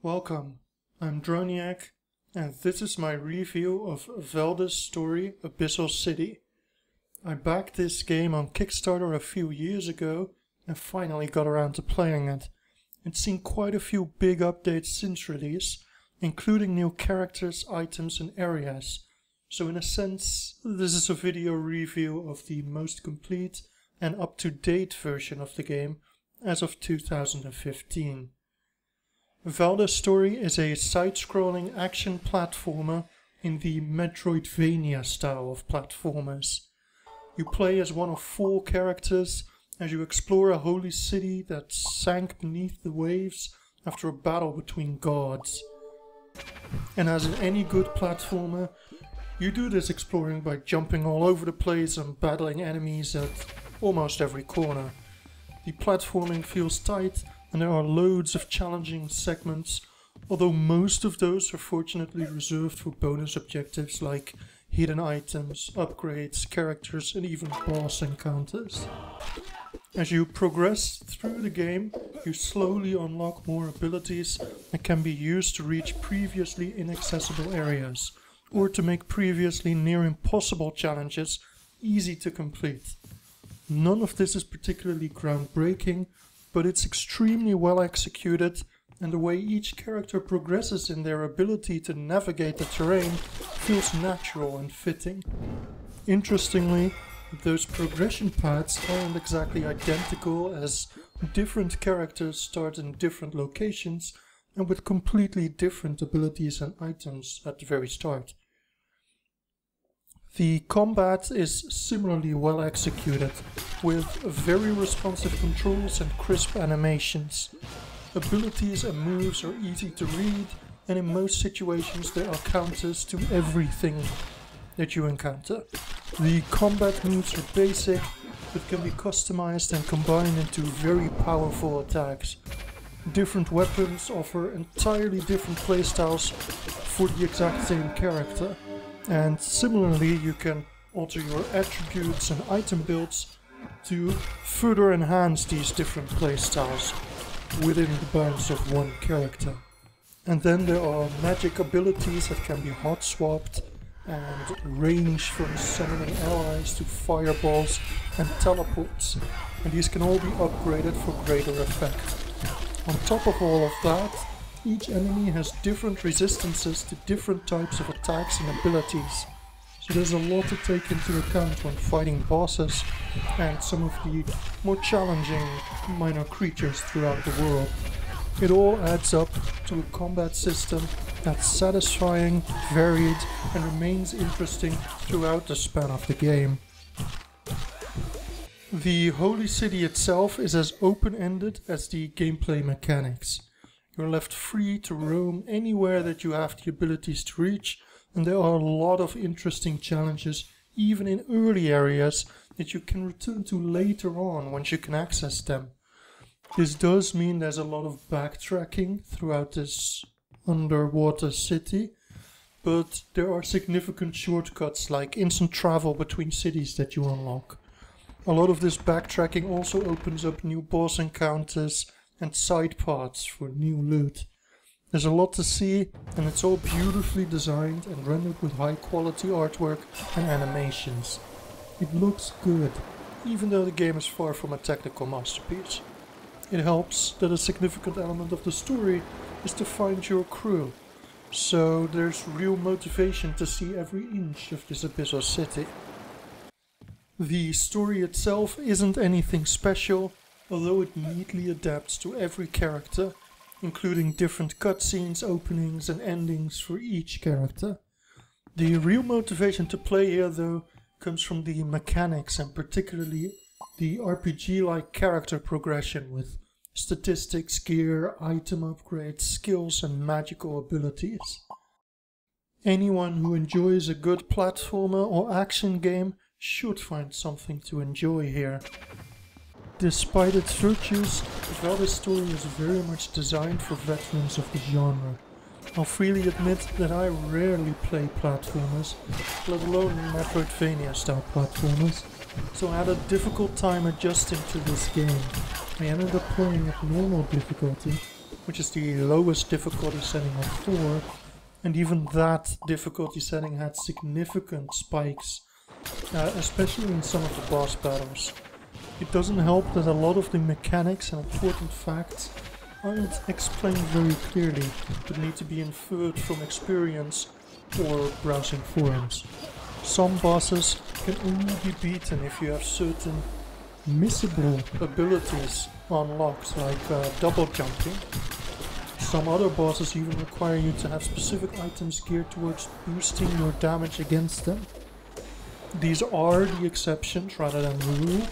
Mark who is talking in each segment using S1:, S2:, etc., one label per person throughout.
S1: Welcome, I'm Droniak, and this is my review of Valdis Story, Abyssal City. I backed this game on Kickstarter a few years ago and finally got around to playing it. It's seen quite a few big updates since release, including new characters, items and areas. So in a sense, this is a video review of the most complete and up-to-date version of the game as of 2015. Valdis Story is a side-scrolling action platformer in the metroidvania style of platformers. You play as one of 4 characters as you explore a holy city that sank beneath the waves after a battle between gods. And as in any good platformer, you do this exploring by jumping all over the place and battling enemies at almost every corner. The platforming feels tight and there are loads of challenging segments, although most of those are fortunately reserved for bonus objectives like hidden items, upgrades, characters and even boss encounters. As you progress through the game, you slowly unlock more abilities that can be used to reach previously inaccessible areas, or to make previously near impossible challenges easy to complete. None of this is particularly groundbreaking, but it's extremely well executed, and the way each character progresses in their ability to navigate the terrain feels natural and fitting. Interestingly, those progression paths aren't exactly identical, as different characters start in different locations and with completely different abilities and items at the very start. The combat is similarly well executed, with very responsive controls and crisp animations. Abilities and moves are easy to read, and in most situations there are counters to everything that you encounter. The combat moves are basic, but can be customized and combined into very powerful attacks. Different weapons offer entirely different playstyles for the exact same character. And similarly, you can alter your attributes and item builds to further enhance these different playstyles within the bounds of one character. And then there are magic abilities that can be hot swapped and range from summoning allies to fireballs and teleports. And these can all be upgraded for greater effect. On top of all of that, each enemy has different resistances to different types of attacks and abilities, so there's a lot to take into account when fighting bosses and some of the more challenging minor creatures throughout the world. It all adds up to a combat system that's satisfying, varied, and remains interesting throughout the span of the game. The Holy City itself is as open-ended as the gameplay mechanics. You're left free to roam anywhere that you have the abilities to reach, and there are a lot of interesting challenges, even in early areas, that you can return to later on once you can access them. This does mean there's a lot of backtracking throughout this underwater city, but there are significant shortcuts like instant travel between cities that you unlock. A lot of this backtracking also opens up new boss encounters and side paths for new loot. There's a lot to see, and it's all beautifully designed and rendered with high quality artwork and animations. It looks good, even though the game is far from a technical masterpiece. It helps that a significant element of the story is to find your crew, so there's real motivation to see every inch of this Abyssal City. The story itself isn't anything special, although it neatly adapts to every character, including different cutscenes, openings and endings for each character. The real motivation to play here, though, comes from the mechanics and particularly the RPG-like character progression with statistics, gear, item upgrades, skills and magical abilities. Anyone who enjoys a good platformer or action game should find something to enjoy here. Despite its virtues, Valdis Story is very much designed for veterans of the genre. I'll freely admit that I rarely play platformers, let alone metroidvania-style platformers, so I had a difficult time adjusting to this game. I ended up playing at normal difficulty, which is the lowest difficulty setting of 4, and even that difficulty setting had significant spikes, especially in some of the boss battles. It doesn't help that a lot of the mechanics and important facts aren't explained very clearly, but need to be inferred from experience or browsing forums. Some bosses can only be beaten if you have certain missable abilities unlocked, like double jumping. Some other bosses even require you to have specific items geared towards boosting your damage against them. These are the exceptions rather than the rule,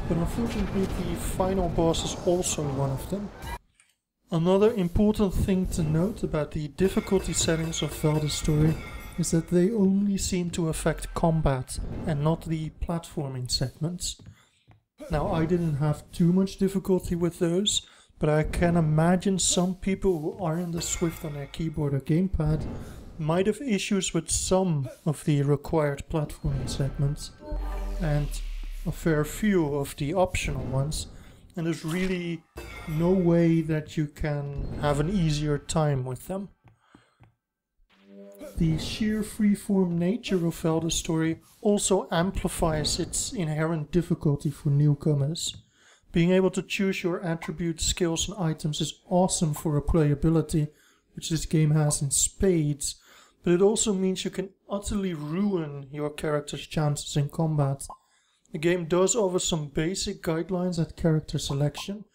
S1: but unfortunately the final boss is also one of them. Another important thing to note about the difficulty settings of Valdis Story is that they only seem to affect combat and not the platforming segments. Now, I didn't have too much difficulty with those, but I can imagine some people who aren't as swift on their keyboard or gamepad might have issues with some of the required platforming segments and a fair few of the optional ones, and there's really no way that you can have an easier time with them. The sheer freeform nature of Valdis Story also amplifies its inherent difficulty for newcomers. Being able to choose your attributes, skills and items is awesome for replayability, which this game has in spades, but it also means you can utterly ruin your character's chances in combat. The game does offer some basic guidelines at character selection.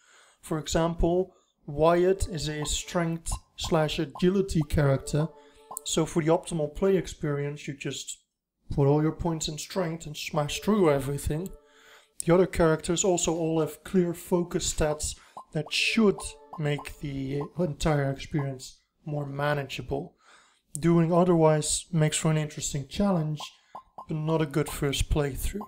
S1: For example, Wyatt is a strength/agility character, so for the optimal play experience you just put all your points in strength and smash through everything. The other characters also all have clear focus stats that should make the entire experience more manageable. Doing otherwise makes for an interesting challenge, but not a good first playthrough.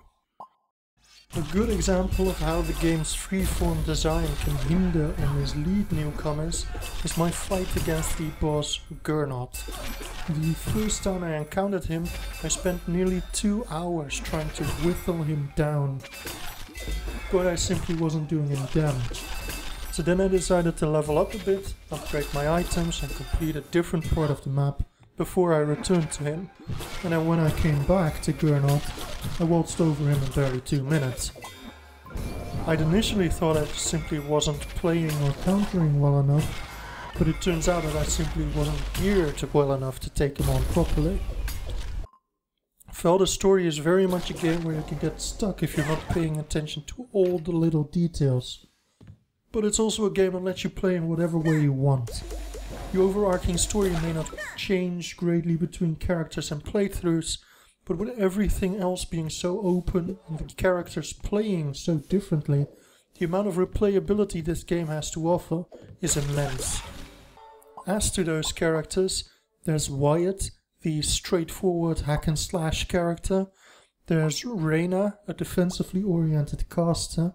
S1: A good example of how the game's freeform design can hinder or mislead newcomers is my fight against the boss Gernot. The first time I encountered him, I spent nearly 2 hours trying to whittle him down, but I simply wasn't doing any damage. So then I decided to level up a bit, upgrade my items and complete a different part of the map before I returned to him, and then when I came back to Gernot, I waltzed over him in barely 2 minutes. I'd initially thought I simply wasn't playing or countering well enough, but it turns out that I simply wasn't geared well enough to take him on properly. Valdis Story is very much a game where you can get stuck if you're not paying attention to all the little details. But it's also a game that lets you play in whatever way you want. The overarching story may not change greatly between characters and playthroughs, but with everything else being so open and the characters playing so differently, the amount of replayability this game has to offer is immense. As to those characters, there's Wyatt, the straightforward hack and slash character, there's Reyna, a defensively oriented caster,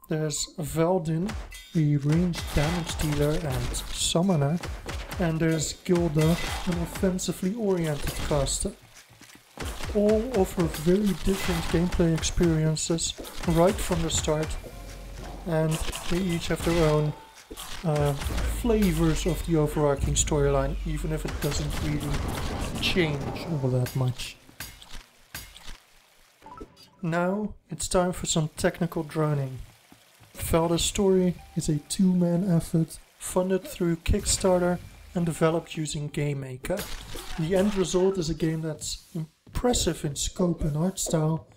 S1: there's Valdin, the ranged damage dealer and summoner, and there's Gilda, an offensively oriented caster. All offer very different gameplay experiences right from the start, and they each have their own flavors of the overarching storyline, even if it doesn't really change all that much. Now it's time for some technical droning. Valdis Story is a 2-man effort funded through Kickstarter and developed using GameMaker. The end result is a game that's impressive in scope and art style,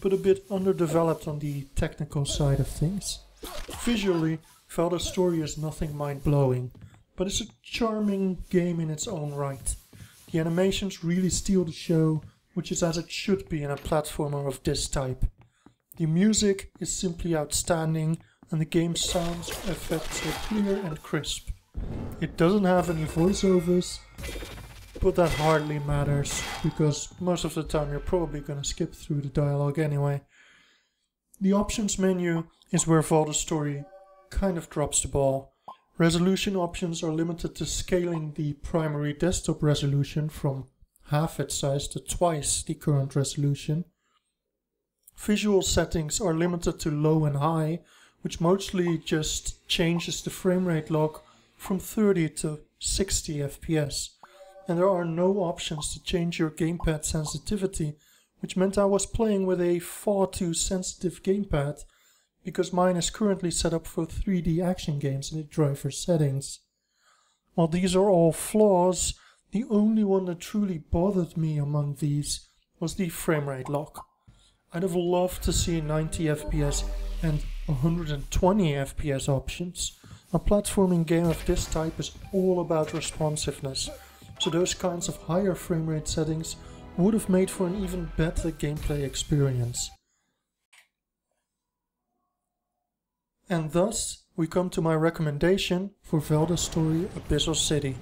S1: but a bit underdeveloped on the technical side of things. Visually, Valdis Story is nothing mind-blowing, but it's a charming game in its own right. The animations really steal the show, which is as it should be in a platformer of this type. The music is simply outstanding, and the game's sound effects are clear and crisp. It doesn't have any voiceovers, but that hardly matters, because most of the time you're probably gonna skip through the dialogue anyway. The options menu is where Valdis Story kind of drops the ball. Resolution options are limited to scaling the primary desktop resolution from half its size to twice the current resolution. Visual settings are limited to low and high, which mostly just changes the frame rate lock from 30 to 60 FPS, and there are no options to change your gamepad sensitivity, which meant I was playing with a far too sensitive gamepad, because mine is currently set up for 3D action games in the driver settings. While these are all flaws, the only one that truly bothered me among these was the framerate lock. I'd have loved to see 90 FPS and 120 FPS options. A platforming game of this type is all about responsiveness, so those kinds of higher framerate settings would have made for an even better gameplay experience. And thus, we come to my recommendation for Valdis Story Abyssal City.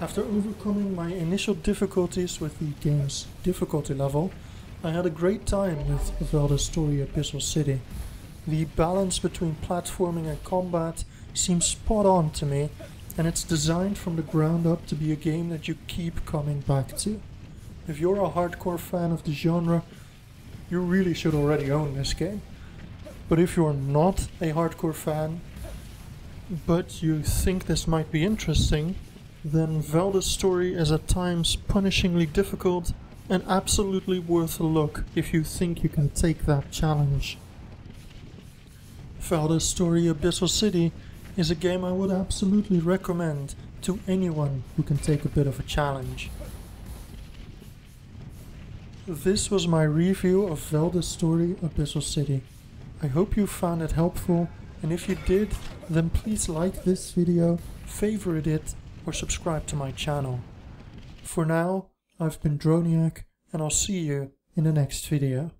S1: After overcoming my initial difficulties with the game's difficulty level, I had a great time with Valdis Story Abyssal City. The balance between platforming and combat seems spot on to me, and it's designed from the ground up to be a game that you keep coming back to. If you're a hardcore fan of the genre, you really should already own this game. But if you're not a hardcore fan, but you think this might be interesting, then Valdis Story is at times punishingly difficult and absolutely worth a look if you think you can take that challenge. Valdis Story Abyssal City is a game I would absolutely recommend to anyone who can take a bit of a challenge. This was my review of Valdis Story Abyssal City. I hope you found it helpful, and if you did, then please like this video, favorite it, or subscribe to my channel. For now, I've been Droniak, and I'll see you in the next video.